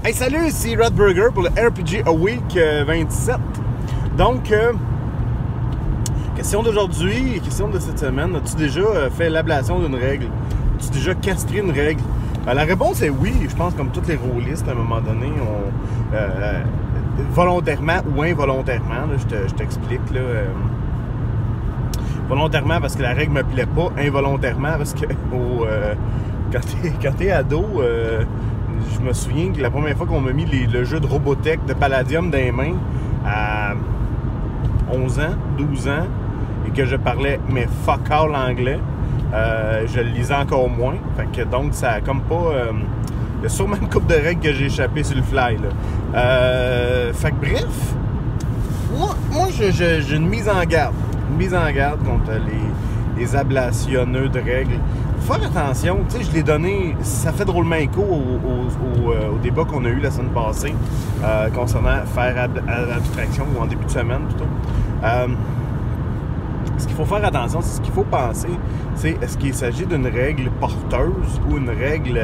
Hey, salut, c'est Red Burger pour le RPG A Week 27. Donc, question d'aujourd'hui, question de cette semaine. As-tu déjà fait l'ablation d'une règle? As-tu déjà castré une règle? La réponse est oui. Je pense comme tous les rôlistes, à un moment donné, volontairement ou involontairement, là, je t'explique. Là, volontairement parce que la règle me plaît pas, involontairement parce que quand t'es ado, je me souviens que la première fois qu'on m'a mis le jeu de Robotech de Palladium dans les mains à 11 ans, 12 ans, et que je parlais mais fuck all anglais, je le lisais encore moins. Fait que donc ça a comme pas... il y a sûrement une couple de règles que j'ai échappé sur le fly. Là. Fait que bref, moi j'ai une mise en garde. Une mise en garde contre les ablationneux de règles. Faut faire attention, tu sais, je l'ai donné, ça fait drôlement écho au débat qu'on a eu la semaine passée concernant faire abstraction, ou en début de semaine plutôt. Ce qu'il faut faire attention, c'est ce qu'il faut penser, c'est est-ce qu'il s'agit d'une règle porteuse ou une règle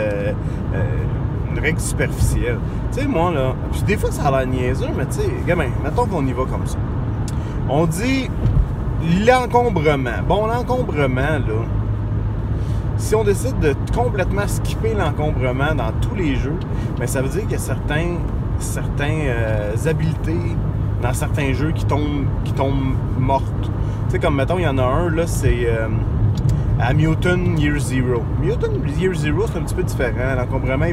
superficielle. Tu sais, moi, là, puis des fois ça a l'air niaiseux, mais tu sais, gamin, mettons qu'on y va comme ça. On dit l'encombrement. Bon, l'encombrement, là, si on décide de complètement skipper l'encombrement dans tous les jeux, bien, ça veut dire qu'il y a certaines habiletés dans certains jeux qui tombent mortes. Tu sais, comme mettons, il y en a un, là, c'est à Mutant Year Zero. Mutant Year Zero, c'est un petit peu différent. L'encombrement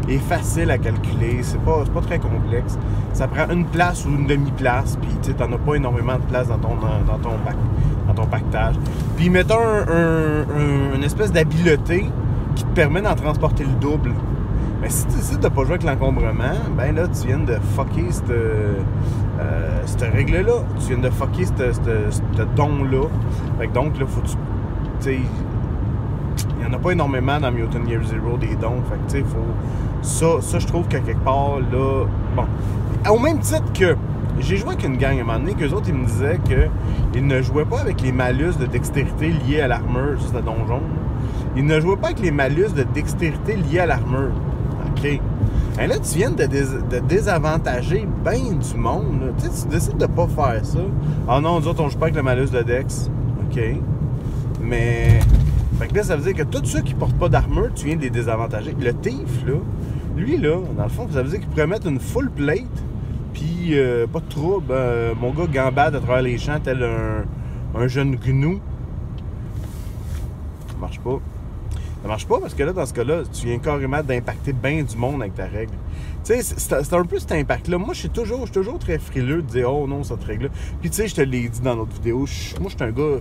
est facile à calculer. C'est pas très complexe. Ça prend une place ou une demi-place, puis tu sais, t'en as pas énormément de place dans ton pactage. Puis mettons une espèce d'habileté qui te permet d'en transporter le double. Mais si tu décides de pas jouer avec l'encombrement, ben là, tu viens de fucker cette règle-là. Tu viens de fucker ce don-là. Fait que donc, là, faut que tu sais, il n'y en a pas énormément dans Mutant Year Zero des dons. Fait que, tu sais, ça, je trouve qu'à quelque part, là, bon. Au même titre que j'ai joué avec une gang à un moment donné, qu'eux autres, ils me disaient qu'ils ne jouaient pas avec les malus de dextérité liés à l'armure, ça, c'était donjon. Ils ne jouaient pas avec les malus de dextérité liés à l'armure. OK. Et là, tu viens de désavantager bien du monde. Là. Tu sais, tu décides de pas faire ça. Ah non, nous autres, on joue pas avec le malus de dex. OK. Mais... Fait que là, ça veut dire que tous ceux qui portent pas d'armure, tu viens de les désavantager. Le thief, là, lui, là, dans le fond, ça veut dire qu'il pourrait mettre une full plate, puis pas de trouble. Mon gars gambade à travers les champs tel un jeune gnou. Ça marche pas. Ça marche pas parce que là, dans ce cas-là, tu viens carrément d'impacter bien du monde avec ta règle. Tu sais, c'est un peu cet impact-là. Moi, je suis toujours très frileux de dire « Oh non, cette règle-là ». Puis tu sais, je te l'ai dit dans notre vidéo, moi, je suis un gars,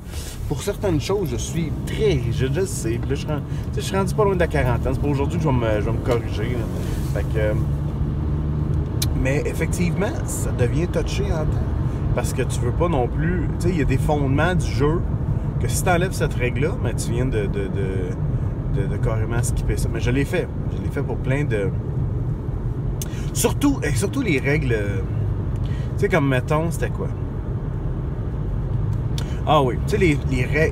pour certaines choses, je suis très rigide, je sais. Puis là, je suis rendu pas loin de la quarantaine. C'est pour aujourd'hui que je vais me corriger. Là. Fait que... mais effectivement, ça devient touché en temps. Parce que tu veux pas non plus... Tu sais, il y a des fondements du jeu que si tu enlèves cette règle-là, ben, tu viens de carrément skipper ça. Mais je l'ai fait. Je l'ai fait pour plein de... Surtout les règles... Tu sais, comme mettons, c'était quoi? Ah oui, tu sais,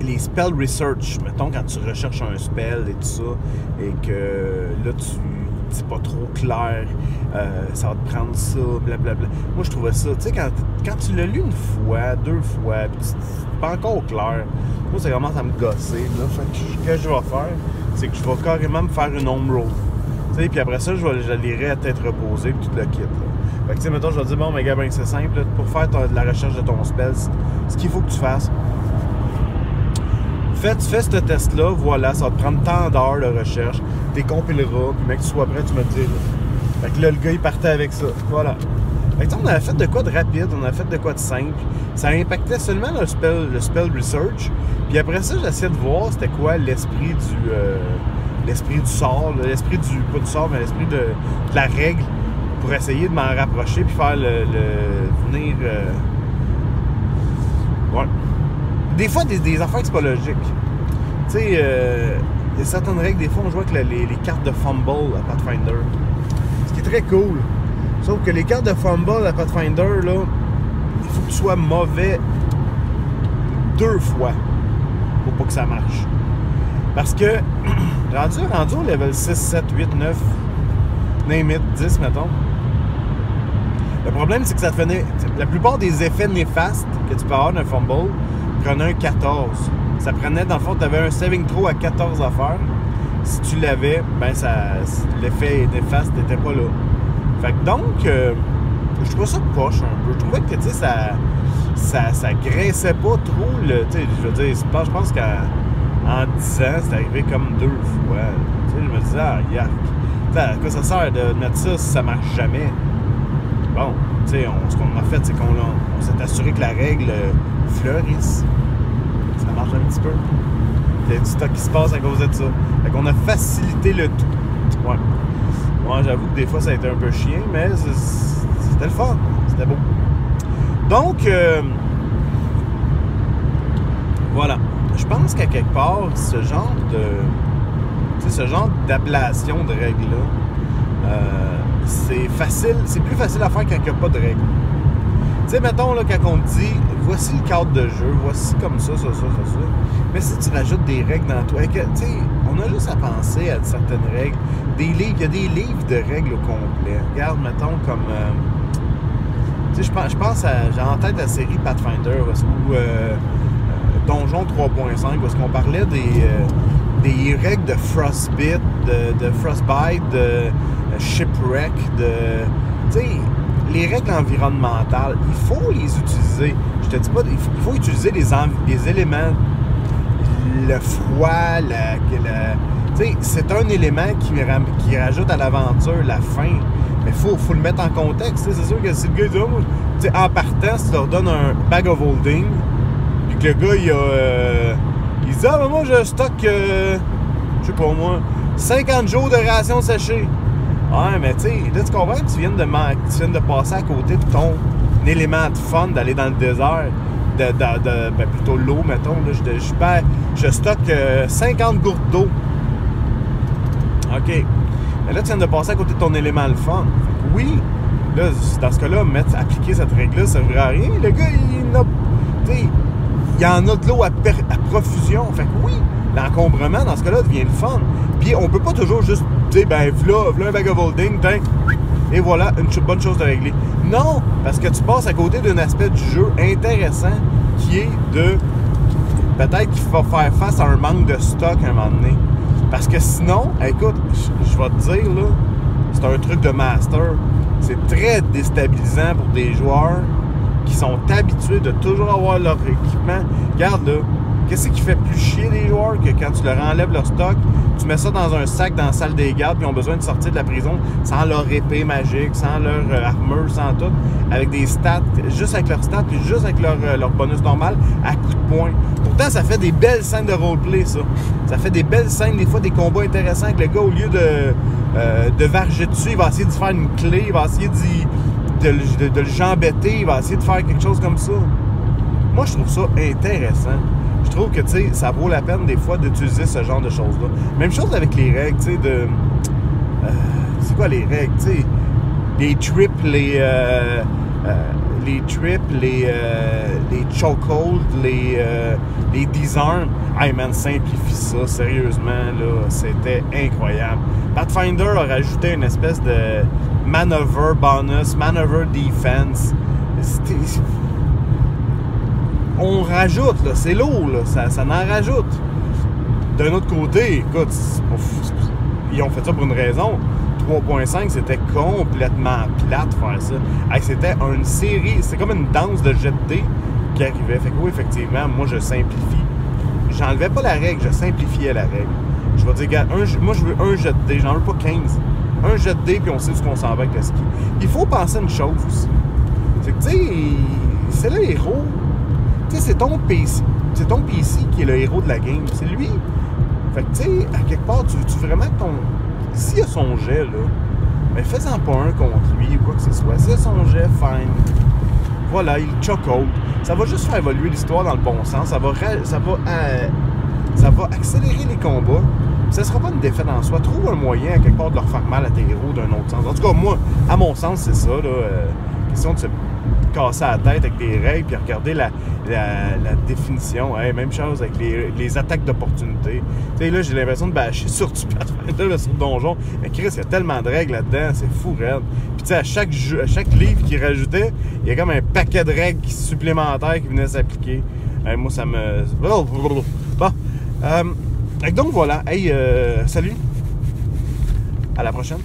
les spell research. Mettons, quand tu recherches un spell et tout ça, et que là, c'est pas trop clair, ça va te prendre ça, blablabla. Moi, je trouvais ça... Tu sais, quand tu l'as lu une fois, deux fois, puis c'est pas encore clair, moi, ça commence à me gosser. Là. Fait que ce que je vais faire, c'est que je vais carrément me faire une home roll. Puis après ça, je lirai à tête reposée puis tout le kit. Là. Fait que tu sais, mettons, je vais dire, bon, mais gars, ben, c'est simple, là, pour faire de la recherche de ton spell, ce qu'il faut que tu fasses, tu fais ce test-là, voilà, ça va te prendre tant d'heures de recherche, tu compileras, puis mec, tu sois prêt, tu me dis. Fait que là, le gars, il partait avec ça. Voilà. Fait que on avait fait de quoi de rapide, on avait fait de quoi de simple. Ça impactait seulement le spell research. Puis après ça, j'essayais de voir c'était quoi l'esprit du sort, pas du sort, mais l'esprit de la règle pour essayer de m'en rapprocher puis faire venir... Ouais. Des fois, des affaires psychologiques. Tu sais, il y a certaines règles, des fois, on joue avec les cartes de fumble à Pathfinder. Ce qui est très cool. Sauf que les cartes de fumble à Pathfinder, là, il faut que tu sois mauvais 2 fois pour pas que ça marche. Parce que, rendu au level 6, 7, 8, 9, name it, 10, mettons. Le problème, c'est que ça te faisait... La plupart des effets néfastes que tu peux avoir d'un fumble prenaient un 14. Ça prenait, dans le fond, tu avais un saving throw à 14 à faire. Si tu l'avais, ben l'effet néfaste n'était pas là. Fait que donc, je trouvais ça poche un peu. Je trouvais que, tu sais, ça graissait pas trop le... Tu sais, je veux dire, je pense qu'en 10 ans, c'est arrivé comme 2 fois. Tu sais, je me disais, ah, yark. À quoi ça sert de mettre ça si ça marche jamais? Bon, tu sais, ce qu'on a fait, c'est qu'on s'est assuré que la règle fleurisse. Ça marche un petit peu. Il y a du stock qui se passe à cause de ça. Fait qu'on a facilité le tout. Ouais. Moi, j'avoue que des fois, ça a été un peu chiant, mais c'était le fun. C'était beau. Donc, voilà. Je pense qu'à quelque part, ce genre d'ablation de règles-là, c'est facile, c'est plus facile à faire quand il n'y a pas de règles. Tu sais, mettons, là, quand on te dit, voici le cadre de jeu, voici comme ça. Mais si tu rajoutes des règles dans toi, tu sais, on a juste à penser à certaines règles. Des livres, il y a des livres de règles au complet. Regarde, mettons, comme... tu sais, je pense j'ai en tête la série Pathfinder, ou Donjon 3.5, où est-ce qu'on parlait des règles de Frostbite, de Frostbite, de Shipwreck, tu sais, les règles environnementales, il faut les utiliser. Je te dis pas, il faut utiliser les éléments, le froid, tu sais, c'est un élément qui rajoute à l'aventure, la faim. Mais faut le mettre en contexte. C'est sûr que si le gars dit, tu sais, en partant, si tu leur donnes un bag of holding, puis que le gars, il dit, ah, mais moi, je stocke, je sais pas moi, 50 jours de rations séchées. Ouais, mais tu sais, là, tu comprends que tu viens de passer à côté de ton élément de fun d'aller dans le désert, ben plutôt l'eau, mettons. Là, je stocke 50 gourdes d'eau. OK. Mais là, tu viens de passer à côté de ton élément de fun. Fait que oui, là, dans ce cas-là, appliquer cette règle-là, ça ne servira à rien. Le gars, il y en a de l'eau à profusion. Fait que oui, l'encombrement, dans ce cas-là, devient le fun. Puis on peut pas toujours juste dire, ben, v'là un bag of holding, et voilà, une bonne chose de régler. Non, parce que tu passes à côté d'un aspect du jeu intéressant qui est de peut-être qu'il faut faire face à un manque de stock à un moment donné. Parce que sinon, écoute, je vais te dire, là, c'est un truc de master. C'est très déstabilisant pour des joueurs qui sont habitués de toujours avoir leur équipement. Regarde, là, qu'est-ce qui fait plus chier les joueurs que quand tu leur enlèves leur stock, tu mets ça dans un sac dans la salle des gardes, puis ils ont besoin de sortir de la prison sans leur épée magique, sans leur armure, sans tout, avec des stats, juste avec leurs stats, puis juste avec leur bonus normal, à coup de poing. Pourtant, ça fait des belles scènes de roleplay, ça. Ça fait des belles scènes, des fois, des combats intéressants avec le gars, au lieu de varger dessus, il va essayer de faire une clé, il va essayer de le jambêter, il va essayer de faire quelque chose comme ça. Moi, je trouve ça intéressant. Je trouve que, tu sais, ça vaut la peine des fois d'utiliser ce genre de choses-là. Même chose avec les règles, tu sais, c'est quoi les règles, tu sais? Les trips, les chokeholds, les disarms. Hey man, simplifie ça, sérieusement, là, c'était incroyable. Pathfinder a rajouté une espèce de maneuver bonus, maneuver defense. On rajoute, là, c'est lourd, là, ça en rajoute. D'un autre côté, écoute, ils ont fait ça pour une raison. 3.5, c'était complètement plate faire ça. Hey, c'était une série, c'était comme une danse de jet de dés qui arrivait. Fait que oui, effectivement, moi, je simplifie. J'enlevais pas la règle, je simplifiais la règle. Je vais dire, regarde, moi, je veux un jet de dés, j'en veux pas 15. Un jet de dés, puis on sait ce qu'on s'en va avec le ski. Il faut penser à une chose aussi. C'est que, tu sais, c'est le héros. Tu sais, c'est ton PC qui est le héros de la game. C'est lui. Fait que, tu sais, à quelque part, tu veux vraiment que ton... S'il y a son jet, là, mais fais-en pas un contre lui ou quoi que ce soit. S'il y a son jet, fine. Voilà, il choke-out. Ça va juste faire évoluer l'histoire dans le bon sens. Ça va accélérer les combats. Ça sera pas une défaite en soi. Trouve un moyen, à quelque part, de leur faire mal à tes héros d'un autre sens. En tout cas, moi, à mon sens, c'est ça, là. Question de se casser la tête avec des règles puis regarder la définition. Hey, même chose avec les attaques d'opportunité. Tu sais, là, j'ai l'impression de bâcher sur du Pathfinder, sur Donjon. Mais Chris, il y a tellement de règles là-dedans, c'est fou, raide. Puis tu sais, à chaque livre qu'il rajoutait, il y a comme un paquet de règles supplémentaires qui venaient s'appliquer. Hey, moi, ça me... Bon. Donc voilà. Hey, salut. À la prochaine.